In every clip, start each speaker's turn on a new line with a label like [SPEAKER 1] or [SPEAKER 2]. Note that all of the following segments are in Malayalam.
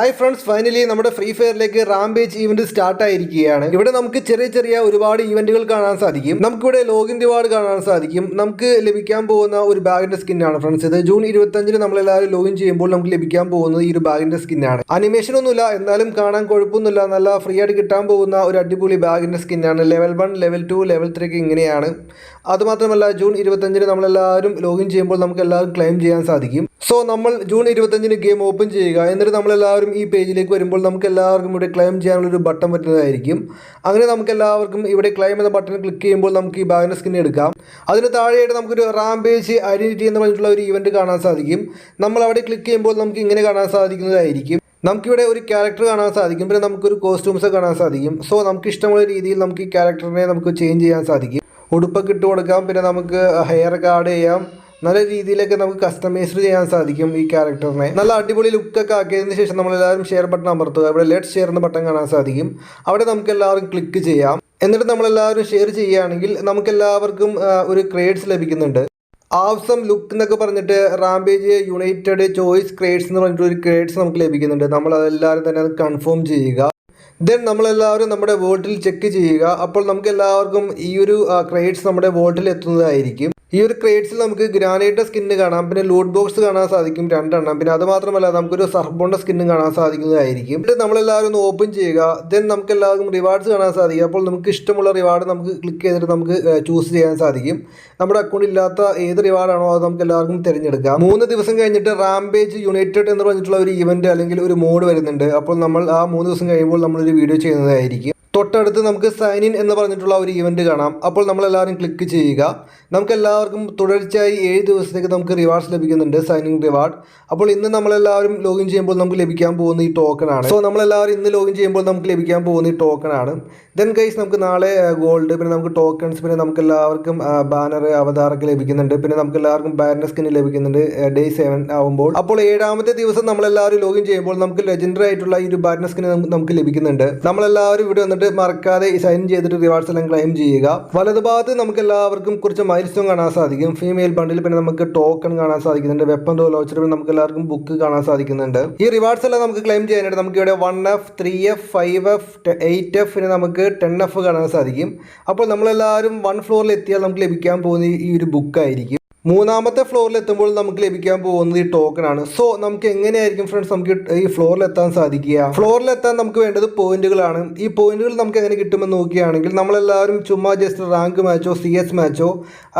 [SPEAKER 1] ഹായ് ഫ്രണ്ട്സ്, ഫൈനലി നമ്മുടെ ഫ്രീ ഫയറിലേക്ക് റാംപേജ് ഇവന്റ് സ്റ്റാർട്ട് ആയിരിക്കുകയാണ്. ഇവിടെ നമുക്ക് ചെറിയ ചെറിയ ഒരുപാട് ഇവന്റുകൾ കാണാൻ സാധിക്കും. നമുക്കിവിടെ ലോഗിൻ റിവാർഡ് കാണാൻ സാധിക്കും. നമുക്ക് ലഭിക്കാൻ പോകുന്ന ഒരു ബാഗിന്റെ സ്കിന്നാണ് ഫ്രണ്ട്സ്. ഇത് ജൂൺ 25 നമ്മളെല്ലാവരും ലോഗിൻ ചെയ്യുമ്പോൾ നമുക്ക് ലഭിക്കാൻ പോകുന്നത് ഈ ഒരു ബാഗിന്റെ സ്കിന്നാണ്. അനിമേഷൻ ഒന്നുമില്ല, എന്നാലും കാണാൻ കുഴപ്പമൊന്നുമില്ല. നല്ല ഫ്രീ ആയിട്ട് കിട്ടാൻ പോകുന്ന ഒരു അടിപൊളി ബാഗിന്റെ സ്കിന്നാണ്. ലെവൽ 1, ലെവൽ 2, ലെവൽ 3 ഇങ്ങനെയാണ്. അതുമാത്രമല്ല ജൂൺ 25 നമ്മളെല്ലാവരും ലോഗിൻ ചെയ്യുമ്പോൾ നമുക്ക് എല്ലാവരും ക്ലെയിം ചെയ്യാൻ സാധിക്കും. സോ നമ്മൾ ജൂൺ 25 ഗെയിം ഓപ്പൺ ചെയ്യുക. എന്നിട്ട് നമ്മളെല്ലാവരും ഈ പേജിലേക്ക് വരുമ്പോൾ നമുക്ക് എല്ലാവർക്കും ഇവിടെ ക്ലെയിം ചെയ്യാനുള്ളൊരു ബട്ടൺ വരുന്നതായിരിക്കും. അങ്ങനെ നമുക്ക് എല്ലാവർക്കും ഇവിടെ ക്ലെയിം എന്ന ബട്ടൺ ക്ലിക്ക് ചെയ്യുമ്പോൾ നമുക്ക് ഈ ബാഗിൻ്റെ സ്കിൻ എടുക്കാം. അതിന് താഴെയായിട്ട് നമുക്കൊരു റാംപേജ് ഐഡന്റിറ്റി എന്ന് പറഞ്ഞിട്ടുള്ള ഒരു ഇവന്റ് കാണാൻ സാധിക്കും. നമ്മൾ അവിടെ ക്ലിക്ക് ചെയ്യുമ്പോൾ നമുക്ക് ഇങ്ങനെ കാണാൻ സാധിക്കുന്നതായിരിക്കും. നമുക്കിവിടെ ഒരു ക്യാരക്ടർ കാണാൻ സാധിക്കും. പിന്നെ നമുക്കൊരു കോസ്റ്റ്യൂംസ് കാണാൻ സാധിക്കും. സോ നമുക്ക് ഇഷ്ടമുള്ള രീതിയിൽ നമുക്ക് ഈ ക്യാരക്ടറിനെ നമുക്ക് ചേഞ്ച് ചെയ്യാൻ സാധിക്കും. ഉടുപ്പൊക്കെ ഇട്ട് കൊടുക്കാം. പിന്നെ നമുക്ക് ഹെയർ ഒക്കെ ആഡ് ചെയ്യാം. നല്ല രീതിയിലൊക്കെ നമുക്ക് കസ്റ്റമൈസ് ചെയ്യാൻ സാധിക്കും ഈ ക്യാരക്ടറിനെ. നല്ല അടിപൊളി ലുക്കൊക്കെ ആക്കിയതിന് ശേഷം നമ്മളെല്ലാവരും ഷെയർ ബട്ടൺ അമർത്തുക. ഇവിടെ ലെറ്റ് ഷെയർ എന്ന ബട്ടൺ കാണാൻ സാധിക്കും. അവിടെ നമുക്ക് എല്ലാവരും ക്ലിക്ക് ചെയ്യാം. എന്നിട്ട് നമ്മളെല്ലാവരും ഷെയർ ചെയ്യുകയാണെങ്കിൽ നമുക്കെല്ലാവർക്കും ഒരു ക്രേഡ്സ് ലഭിക്കുന്നുണ്ട്. ആവസം ലുക്ക് എന്നൊക്കെ പറഞ്ഞിട്ട് റാംപേജ് യുണൈറ്റഡ് ചോയ്സ് ക്രേഡ്സ് എന്ന് പറഞ്ഞിട്ട് ഒരു ക്രേഡ്സ് നമുക്ക് ലഭിക്കുന്നുണ്ട്. നമ്മൾ അതെല്ലാവരും തന്നെ അത് കൺഫേം ചെയ്യുക. ദെൻ നമ്മളെല്ലാവരും നമ്മുടെ വോട്ടിൽ ചെക്ക് ചെയ്യുക. അപ്പോൾ നമുക്ക് എല്ലാവർക്കും ഈ ഒരു ക്രേഡ്സ് നമ്മുടെ വോട്ടിൽ എത്തുന്നതായിരിക്കും. ഈ ഒരു ക്രേഡ്സിൽ നമുക്ക് ഗ്രാനൈറ്റ് സ്കിന്ന് കാണാം. പിന്നെ ലൂട്ട് ബോക്സ് കാണാൻ സാധിക്കും 2 എണ്ണം. പിന്നെ അത് മാത്രമല്ല നമുക്കൊരു സർബോണ്ട സ്കിന്നും കാണാൻ സാധിക്കുന്നതായിരിക്കും. എന്നിട്ട് നമ്മളെല്ലാവരും ഒന്ന് ഓപ്പൺ ചെയ്യുക. ദെൻ നമുക്ക് എല്ലാവർക്കും റിവാർഡ്സ് കാണാൻ സാധിക്കും. അപ്പോൾ നമുക്ക് ഇഷ്ടമുള്ള റിവാർഡ് നമുക്ക് ക്ലിക്ക് ചെയ്തിട്ട് നമുക്ക് ചൂസ് ചെയ്യാൻ സാധിക്കും. നമ്മുടെ അക്കൗണ്ട് ഇല്ലാത്ത ഏത് റിവാർഡാണോ അത് നമുക്ക് എല്ലാവർക്കും തിരഞ്ഞെടുക്കാം. 3 ദിവസം കഴിഞ്ഞിട്ട് റാംപേജ് യുണൈറ്റഡ് എന്ന് പറഞ്ഞിട്ടുള്ള ഒരു ഇവന്റ് അല്ലെങ്കിൽ ഒരു മോഡ് വരുന്നുണ്ട്. അപ്പോൾ നമ്മൾ ആ 3 ദിവസം കഴിയുമ്പോൾ നമ്മളൊരു വീഡിയോ ചെയ്യുന്നതായിരിക്കും. തൊട്ടടുത്ത് നമുക്ക് സൈൻ ഇൻ എന്ന് പറഞ്ഞിട്ടുള്ള ഒരു ഇവന്റ് കാണാം. അപ്പോൾ നമ്മളെല്ലാവരും ക്ലിക്ക് ചെയ്യുക. നമുക്ക് എല്ലാവർക്കും തുടർച്ചയായി 7 ദിവസത്തേക്ക് നമുക്ക് റിവാർഡ്സ് ലഭിക്കുന്നുണ്ട്, സൈൻ ഇൻ റിവാർഡ്. അപ്പോൾ ഇന്ന് നമ്മളെല്ലാവരും ലോഗിൻ ചെയ്യുമ്പോൾ നമുക്ക് ലഭിക്കാൻ പോകുന്ന ഈ ടോക്കൺ ആണ്. സോ നമ്മളെല്ലാവരും ഇന്ന് ലോഗിൻ ചെയ്യുമ്പോൾ നമുക്ക് ലഭിക്കാൻ പോകുന്ന ഈ ടോക്കൺ ആണ്. ദെൻ ഗൈസ് നമുക്ക് നാളെ ഗോൾഡ്, പിന്നെ നമുക്ക് ടോക്കൺസ്, പിന്നെ നമുക്ക് എല്ലാവർക്കും ബാനർ അവതാറൊക്കെ ലഭിക്കുന്നുണ്ട്. പിന്നെ നമുക്ക് എല്ലാവർക്കും ബാനർ സ്കിൻ ലഭിക്കുന്നുണ്ട് ഡേ 7 ആവുമ്പോൾ. അപ്പോൾ 7ാമത്തെ ദിവസം നമ്മളെല്ലാവരും ലോഗിൻ ചെയ്യുമ്പോൾ നമുക്ക് ലെജൻഡറി ആയിട്ടുള്ള ഈ ഒരു ബാനർ സ്കിൻ നമുക്ക് ലഭിക്കുന്നുണ്ട്. നമ്മളെല്ലാവരും ഇവിടെ വന്നിട്ട് മറക്കാതെ സൈൻ ചെയ്തിട്ട് റിവാർഡ്സ് എല്ലാം ക്ലെയിം ചെയ്യുക. വലതുഭാഗത്ത് നമുക്ക് എല്ലാവർക്കും കുറച്ച് മൈൽസ്റ്റോൺ കാണാൻ സാധിക്കും. ഫീമെയിൽ ബണ്ടിൽ, പിന്നെ നമുക്ക് ടോക്കൺ കാണാൻ സാധിക്കുന്നുണ്ട്. വെപ്പൺ ലോച്ചർ, പിന്നെ നമുക്ക് എല്ലാവർക്കും ബുക്ക് കാണാൻ സാധിക്കുന്നുണ്ട്. ഈ റിവാർഡ്സ് എല്ലാം നമുക്ക് ക്ലെയിം ചെയ്യാനായിട്ട് നമുക്ക് ഇവിടെ 1F, 3F, 5F, 8F, പിന്നെ നമുക്ക് 10F കാണാൻ സാധിക്കും. അപ്പോൾ നമ്മളെല്ലാവരും 1 ഫ്ലോറിൽ എത്തിയാൽ നമുക്ക് ലഭിക്കാൻ പോകുന്ന ഈ ഒരു ബുക്കായിരിക്കും. 3ാമത്തെ ഫ്ലോറിൽ എത്തുമ്പോൾ നമുക്ക് ലഭിക്കാൻ പോകുന്നത് ഈ ടോക്കൺ ആണ്. സോ നമുക്ക് എങ്ങനെയായിരിക്കും ഫ്രണ്ട്സ് നമുക്ക് ഈ ഫ്ലോറിൽ എത്താൻ സാധിക്കുക? ഫ്ലോറിൽ എത്താൻ നമുക്ക് വേണ്ടത് പോയിന്റുകളാണ്. ഈ പോയിന്റുകൾ നമുക്ക് എങ്ങനെ കിട്ടുമെന്ന് നോക്കുകയാണെങ്കിൽ നമ്മളെല്ലാവരും ചുമ്മാ ജസ്റ്റ് റാങ്ക് മാച്ചോ CS മാച്ചോ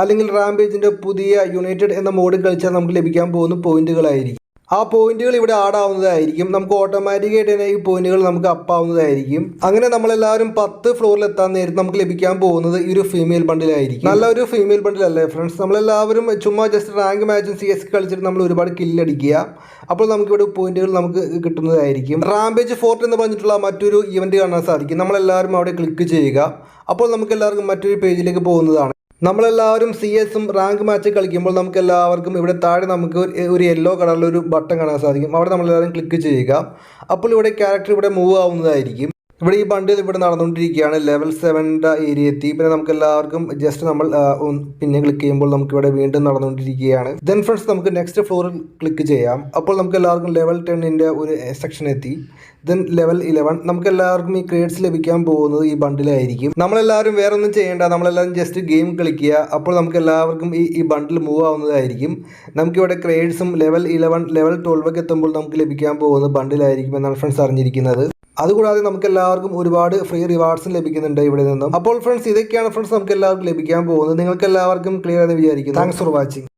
[SPEAKER 1] അല്ലെങ്കിൽ റാംപേജിന്റെ പുതിയ യുണൈറ്റഡ് എന്ന മോഡ് കളിച്ചാൽ നമുക്ക് ലഭിക്കാൻ പോകുന്ന പോയിന്റുകളായിരിക്കും. ആ പോയിന്റുകൾ ഇവിടെ ആഡ് ആവുന്നതായിരിക്കും. നമുക്ക് ഓട്ടോമാറ്റിക്കായിട്ട് തന്നെ ഈ പോയിന്റുകൾ നമുക്ക് അപ്പ് ആവുന്നതായിരിക്കും. അങ്ങനെ നമ്മളെല്ലാവരും 10 ഫ്ലോറിൽ എത്താൻ നേരത്ത് നമുക്ക് ലഭിക്കാൻ പോകുന്നത് ഈ ഒരു ഫീമെയിൽ ബണ്ടിലായിരിക്കും. നല്ല ഒരു ഫീമെയിൽ ബണ്ടിൽ അല്ലേ ഫ്രണ്ട്സ്? നമ്മളെല്ലാവരും ചുമ്മാ ജസ്റ്റ് റാങ്ക് മാച്ചും CS കളിച്ചിട്ട് നമ്മൾ ഒരുപാട് കില്ലടിക്കുക. അപ്പോൾ നമുക്കിവിടെ പോയിന്റുകൾ നമുക്ക് കിട്ടുന്നതായിരിക്കും. റാംപേജ് ഫോർട്ട് എന്ന് പറഞ്ഞിട്ടുള്ള മറ്റൊരു ഇവന്റ് കാണാൻ സാധിക്കും. നമ്മളെല്ലാവരും അവിടെ ക്ലിക്ക് ചെയ്യുക. അപ്പോൾ നമുക്ക് എല്ലാവർക്കും മറ്റൊരു പേജിലേക്ക് പോകുന്നതാണ്. നമ്മളെല്ലാവരും CS റാങ്ക് മാച്ച് കളിക്കുമ്പോൾ നമുക്ക് എല്ലാവർക്കും ഇവിടെ താഴെ നമുക്ക് ഒരു യെല്ലോ കളറിലൊരു ബട്ടൺ കാണാൻ സാധിക്കും. അവിടെ നമ്മളെല്ലാവരും ക്ലിക്ക് ചെയ്യുക. അപ്പോൾ ഇവിടെ ക്യാരക്ടർ ഇവിടെ മൂവ് ആവുന്നതായിരിക്കും. ഇവിടെ ഈ ബണ്ടിൽ ഇവിടെ നടന്നുകൊണ്ടിരിക്കുകയാണ്. ലെവൽ 7 ഏരിയ എത്തി. പിന്നെ നമുക്ക് എല്ലാവർക്കും ജസ്റ്റ് നമ്മൾ പിന്നെ ക്ലിക്ക് ചെയ്യുമ്പോൾ നമുക്ക് ഇവിടെ വീണ്ടും നടന്നുകൊണ്ടിരിക്കുകയാണ്. ദെൻ ഫ്രണ്ട്സ് നമുക്ക് നെക്സ്റ്റ് ഫ്ലോറിൽ ക്ലിക്ക് ചെയ്യാം. അപ്പോൾ നമുക്ക് എല്ലാവർക്കും ലെവൽ 10 ഒരു സെക്ഷൻ എത്തി. ദെൻ ലെവൽ 11 നമുക്ക് എല്ലാവർക്കും ഈ ക്രേഡ്സ് ലഭിക്കാൻ പോകുന്നത് ഈ ബണ്ടിലായിരിക്കും. നമ്മളെല്ലാവരും വേറെ ഒന്നും ചെയ്യേണ്ട, നമ്മളെല്ലാവരും ജസ്റ്റ് ഗെയിം കളിക്കുക. അപ്പോൾ നമുക്ക് എല്ലാവർക്കും ഈ ബണ്ടിൽ മൂവ് ആവുന്നതായിരിക്കും. നമുക്കിവിടെ ക്രേഡ്സും ലെവൽ 11, ലെവൽ 12 എത്തുമ്പോൾ നമുക്ക് ലഭിക്കാൻ പോകുന്ന ബണ്ടിലായിരിക്കും എന്നാണ് ഫ്രണ്ട്സ് അറിഞ്ഞിരിക്കുന്നത്. അതുകൂടാതെ നമുക്ക് എല്ലാവർക്കും ഒരുപാട് ഫ്രീ റിവാർഡ്സും ലഭിക്കുന്നുണ്ട് ഇവിടെ നിന്നും. അപ്പോൾ ഫ്രണ്ട്സ് ഇതൊക്കെയാണ് ഫ്രണ്ട്സ് നമുക്ക് എല്ലാവർക്കും ലഭിക്കാൻ പോകുന്നത്. നിങ്ങൾക്ക് എല്ലാവർക്കും ക്ലിയർ എന്ന് വിചാരിക്കുന്നു. Thanks for watching.